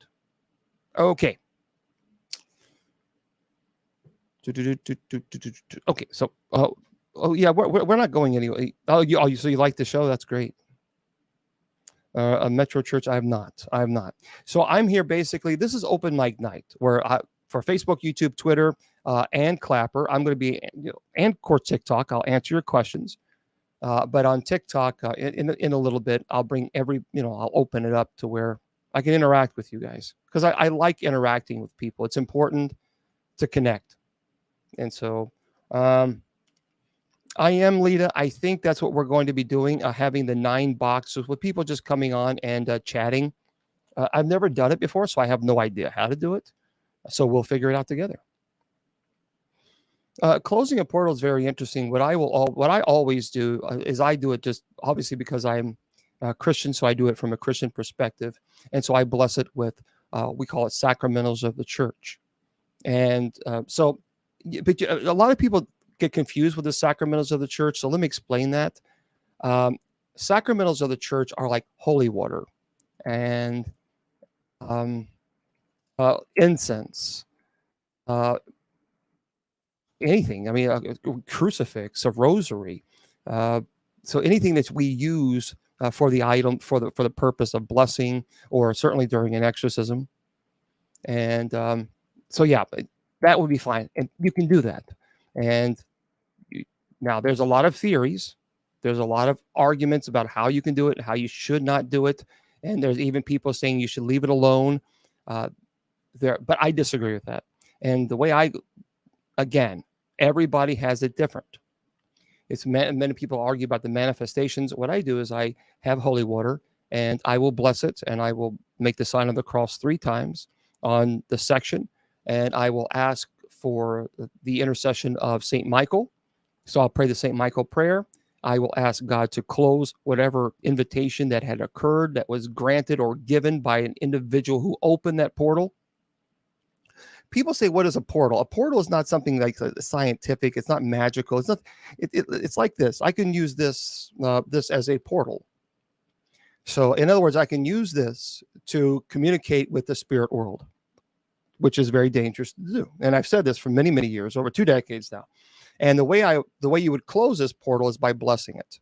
[SPEAKER 2] Okay. Okay. So. Oh yeah, we're not going anyway. So you like the show? That's great. A Metro Church, I have not. So I'm here basically. This is open mic night, where for Facebook, YouTube, Twitter, and Clapper, I'm going to be, and of course TikTok. I'll answer your questions. But on TikTok, in a little bit, I'll bring I'll open it up to where I can interact with you guys, because I like interacting with people. It's important to connect, and so. I am, Lita. I think that's what we're going to be doing, having the 9 boxes with people just coming on and chatting. I've never done it before, so I have no idea how to do it. So we'll figure it out together. Closing a portal is very interesting. What I always do is I do it just obviously because I'm a Christian, so I do it from a Christian perspective, and so I bless it with we call it sacramentals of the church, and but a lot of people get confused with the sacramentals of the church. So let me explain that. Sacramentals of the church are like holy water and incense, anything. I mean, a crucifix, a rosary. So anything that we use for the item, for the purpose of blessing, or certainly during an exorcism. And so yeah, that would be fine, and you can do that. And now there's a lot of theories. There's a lot of arguments about how you can do it, how you should not do it. And there's even people saying you should leave it alone. But I disagree with that. And the way again, everybody has it different. Many people argue about the manifestations. What I do is I have holy water, and I will bless it, and I will make the sign of the cross 3 times on the section, and I will ask for the intercession of St. Michael. So I'll pray the St. Michael prayer. I will ask God to close whatever invitation that had occurred, that was granted or given by an individual who opened that portal. People say, what is a portal? A portal is not something like scientific. It's not magical. It's not. It's like this. I can use this as a portal. So in other words, I can use this to communicate with the spirit world, which is very dangerous to do. And I've said this for many, many years, over 2 decades now. And the way you would close this portal is by blessing it.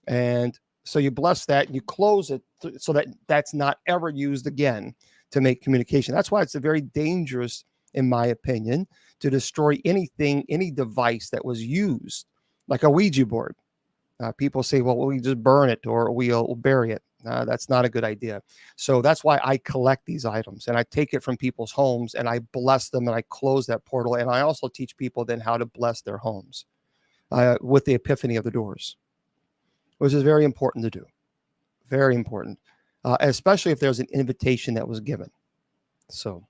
[SPEAKER 2] And so you bless that, and you close it so that that's not ever used again to make communication. That's why it's a very dangerous, in my opinion, to destroy anything, any device that was used, like a Ouija board. People say, well, we just burn it or we'll bury it. That's not a good idea. So that's why I collect these items, and I take it from people's homes, and I bless them, and I close that portal. And I also teach people then how to bless their homes with the epiphany of the doors, which is very important to do. Very important, especially if there's an invitation that was given. So,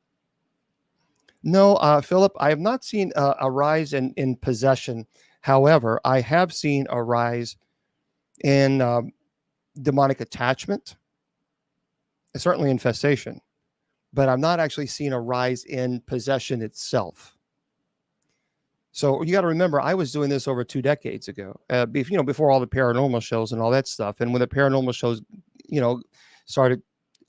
[SPEAKER 2] no, Philip, I have not seen a rise in possession. However, I have seen a rise in demonic attachment, certainly infestation, but I'm not actually seeing a rise in possession itself. So you got to remember, I was doing this over 2 decades ago, before all the paranormal shows and all that stuff. And when the paranormal shows, started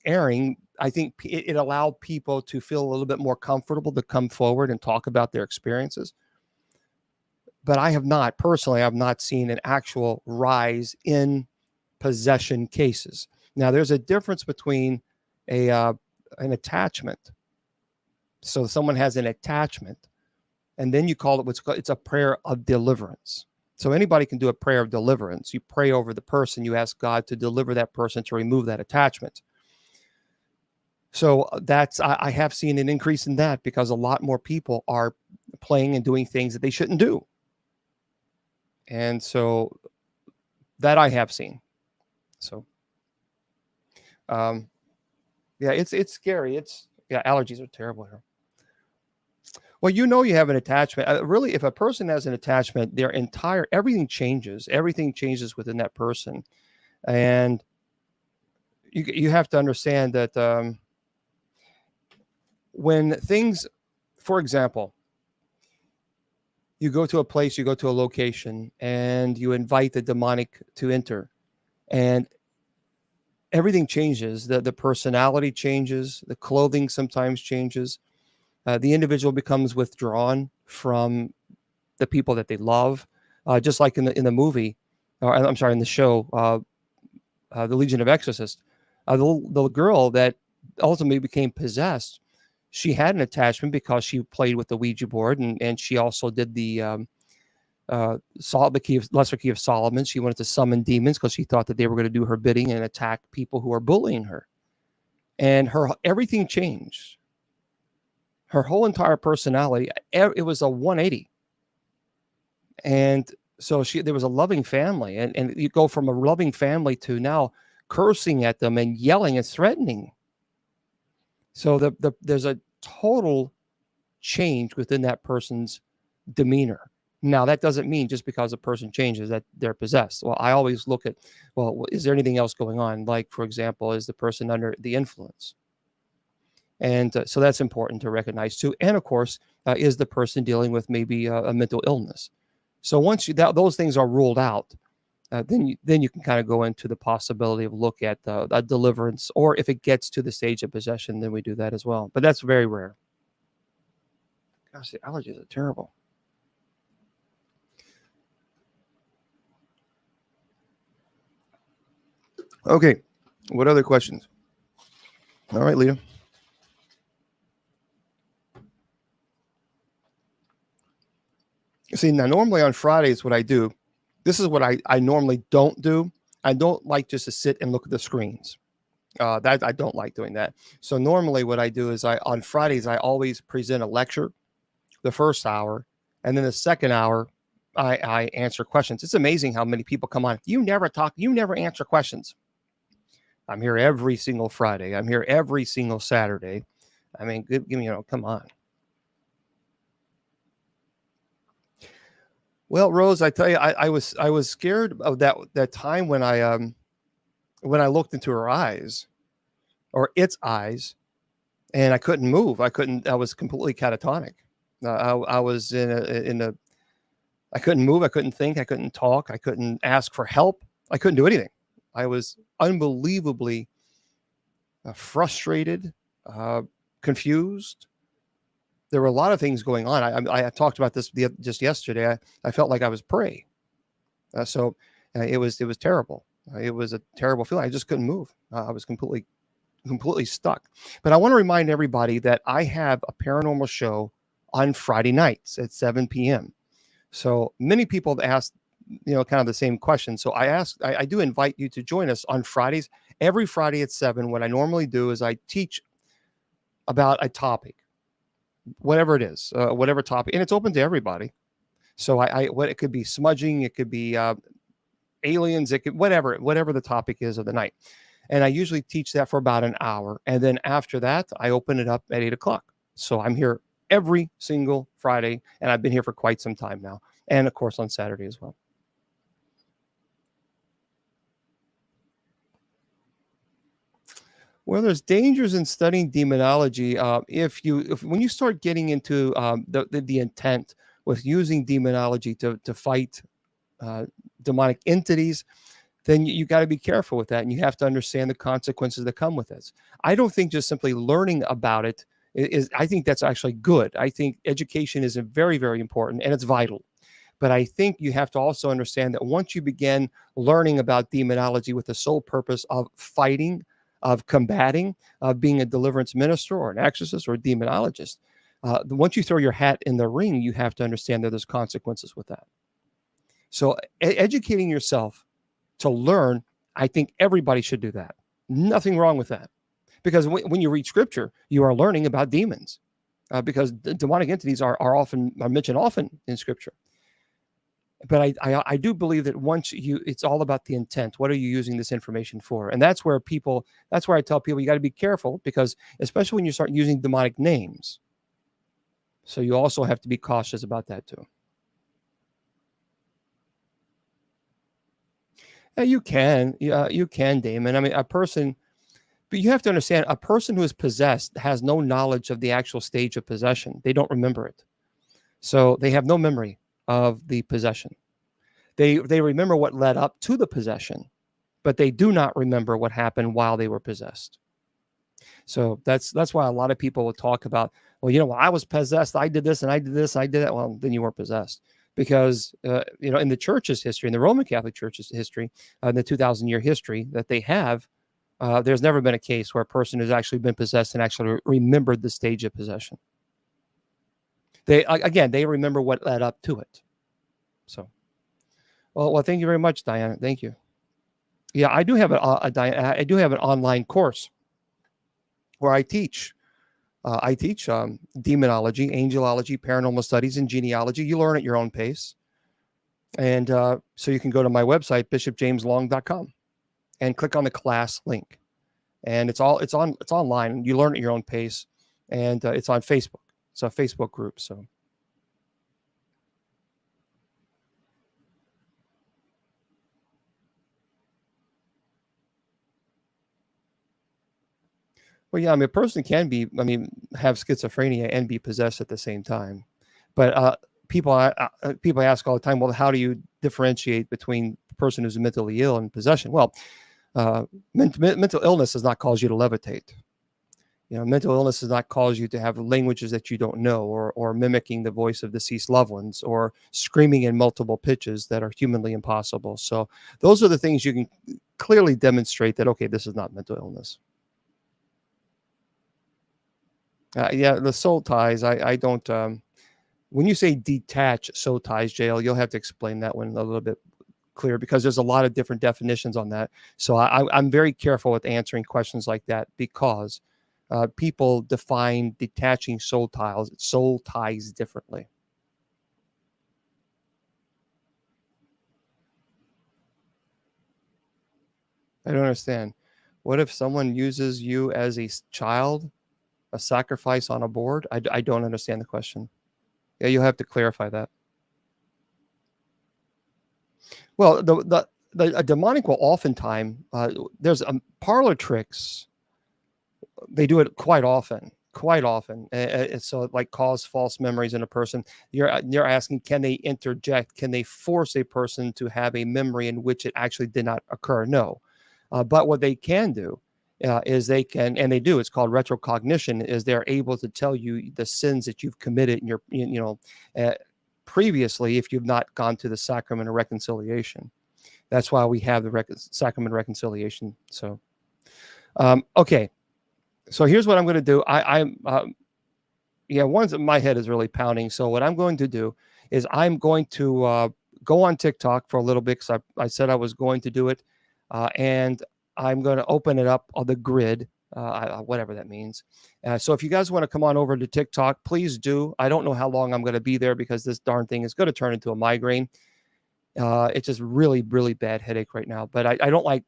[SPEAKER 2] airing, I think it allowed people to feel a little bit more comfortable to come forward and talk about their experiences. But I have not seen an actual rise in possession cases. Now, there's a difference between an attachment. So someone has an attachment, and then you call it it's a prayer of deliverance. So anybody can do a prayer of deliverance. You pray over the person. You ask God to deliver that person, to remove that attachment. So I have seen an increase in that, because a lot more people are playing and doing things that they shouldn't do. And so
[SPEAKER 1] that I have seen. So, yeah, it's scary. Allergies are terrible here. Well, you have an attachment. Really, if a person has an attachment, everything changes. Everything changes within that person, and you have to understand that when things, for example, you go to a place, you go to a location, and you invite the demonic to enter, and everything changes. The personality changes. The clothing sometimes changes. The individual becomes withdrawn from the people that they love, just like in the movie, or I'm sorry, in the show, The Legion of Exorcists. The girl that ultimately became possessed, she had an attachment because she played with the Ouija board, and she also did the Lesser Key of Solomon. She wanted to summon demons because she thought that they were going to do her bidding and attack people who are bullying her. And everything changed. Her whole entire personality, it was a 180. And so there was a loving family, and you go from a loving family to now cursing at them and yelling and threatening. So there's a total change within that person's demeanor. Now, that doesn't mean just because a person changes that they're possessed. Well, I always look at, well, is there anything else going on? Like, for example, is the person under the influence? And so that's important to recognize too. And of course, is the person dealing with maybe a mental illness? So once those things are ruled out, then you can kind of go into the possibility of look at a deliverance, or if it gets to the stage of possession, then we do that as well. But that's very rare. Gosh, the allergies are terrible. Okay, what other questions? All right, Lita. See, now normally on Fridays, what I do, this is what I normally don't do. I don't like just to sit and look at the screens. That I don't like doing that. So normally what I do is on Fridays, I always present a lecture the first hour, and then the second hour, I answer questions. It's amazing how many people come on. You never talk, you never answer questions. I'm here every single Friday. I'm here every single Saturday. I mean, give me, come on. Well, Rose, I tell you, I was scared of that time when I looked into her eyes, or its eyes, and I couldn't move. I was completely catatonic. I was I couldn't move. I couldn't think. I couldn't talk. I couldn't ask for help. I couldn't do anything. I was unbelievably frustrated, confused. There were a lot of things going on. I talked about this just yesterday. I felt like I was prey. So it was terrible. It was a terrible feeling. I just couldn't move. I was completely stuck. But I want to remind everybody that I have a paranormal show on Friday nights at 7 p.m. So many people have asked, kind of the same question. So I do invite you to join us on Fridays. Every Friday at 7, what I normally do is I teach about a topic, whatever it is, whatever topic, and it's open to everybody. So it could be smudging, it could be aliens, it could whatever the topic is of the night. And I usually teach that for about an hour. And then after that, I open it up at 8 o'clock. So I'm here every single Friday, and I've been here for quite some time now. And of course on Saturday as well. Well, there's dangers in studying demonology. When you start getting into the intent with using demonology to fight demonic entities, then you got to be careful with that, and you have to understand the consequences that come with this. I don't think just simply learning about it I think that's actually good. I think education is very, very important, and it's vital. But I think you have to also understand that once you begin learning about demonology with the sole purpose of fighting, of combating, of being a deliverance minister or an exorcist or a demonologist, once you throw your hat in the ring, you have to understand that there's consequences with that. So educating yourself to learn, I think everybody should do that. Nothing wrong with that. Because when you read scripture, you are learning about demons, because demonic entities are mentioned often in scripture.
[SPEAKER 2] But I do believe that it's all about the intent. What are you using this information for? And that's where I tell people you got to be careful, because especially when you start using demonic names. So you also have to be cautious about that too. Yeah, you can, Damon. I mean, but you have to understand, a person who is possessed has no knowledge of the actual stage of possession. They don't remember it. So they have no memory of the possession. They remember what led up to the possession, but they do not remember what happened while they were possessed. So that's why a lot of people will talk about, well, when I was possessed, I did this and I did this, I did that. Well, then you weren't possessed, because in the church's history, in the Roman Catholic Church's history, in the 2,000-year history that they have, there's never been a case where a person has actually been possessed and actually remembered the stage of possession. They remember what led up to it. So, well, thank you very much, Diana. Thank you. Yeah, I do have I do have an online course where I teach. Demonology, angelology, paranormal studies, and genealogy. You learn at your own pace. And so you can go to my website, bishopjameslong.com, and click on the class link. And it's online. You learn at your own pace. And it's on Facebook. It's a Facebook group. So. Well, yeah, I mean, a person can have schizophrenia and be possessed at the same time. But people ask all the time, well, how do you differentiate between the person who's mentally ill and possession? Well, mental illness does not cause you to levitate. Mental illness does not cause you to have languages that you don't know, or mimicking the voice of deceased loved ones, or screaming in multiple pitches that are humanly impossible. So those are the things you can clearly demonstrate that, okay, this is not mental illness. The soul ties, I don't, when you say detach soul ties, JL, you'll have to explain that one a little bit clearer, because there's a lot of different definitions on that. So I'm very careful with answering questions like that, because people define detaching soul ties differently. I don't understand. What if someone uses you as a child? A sacrifice on a board? I don't understand the question. Yeah, you'll have to clarify that. Well, a demonic will oftentimes, there's parlor tricks. They do it quite often. So it like cause false memories in a person. You're asking, can they interject? Can they force a person to have a memory in which it actually did not occur? No. But what they can do is they can, and they do, it's called retrocognition, is they're able to tell you the sins that you've committed in your, previously, if you've not gone to the sacrament of reconciliation. That's why we have the sacrament of reconciliation. So, okay. So here's what I'm going to do. My head is really pounding. So what I'm going to do is I'm going to go on TikTok for a little bit, because I said I was going to do it. And I'm going to open it up on the grid, whatever that means. So if you guys want to come on over to TikTok, please do. I don't know how long I'm going to be there, because this darn thing is going to turn into a migraine. It's just really, really bad headache right now. But I don't like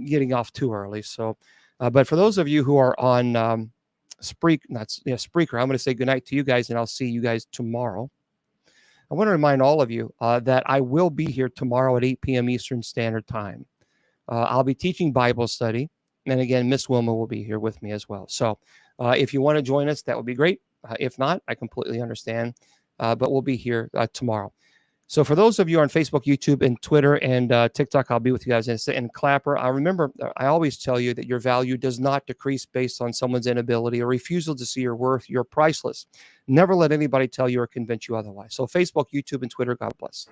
[SPEAKER 2] getting off too early. So, but for those of you who are on Spreaker, I'm going to say goodnight to you guys, and I'll see you guys tomorrow. I want to remind all of you that I will be here tomorrow at 8 p.m. Eastern Standard Time. I'll be teaching Bible study. And again, Miss Wilma will be here with me as well. So if you want to join us, that would be great. If not, I completely understand. But we'll be here tomorrow. So for those of you on Facebook, YouTube, and Twitter, and TikTok, I'll be with you guys. And Clapper, I always tell you that your value does not decrease based on someone's inability or refusal to see your worth. You're priceless. Never let anybody tell you or convince you otherwise. So Facebook, YouTube, and Twitter, God bless.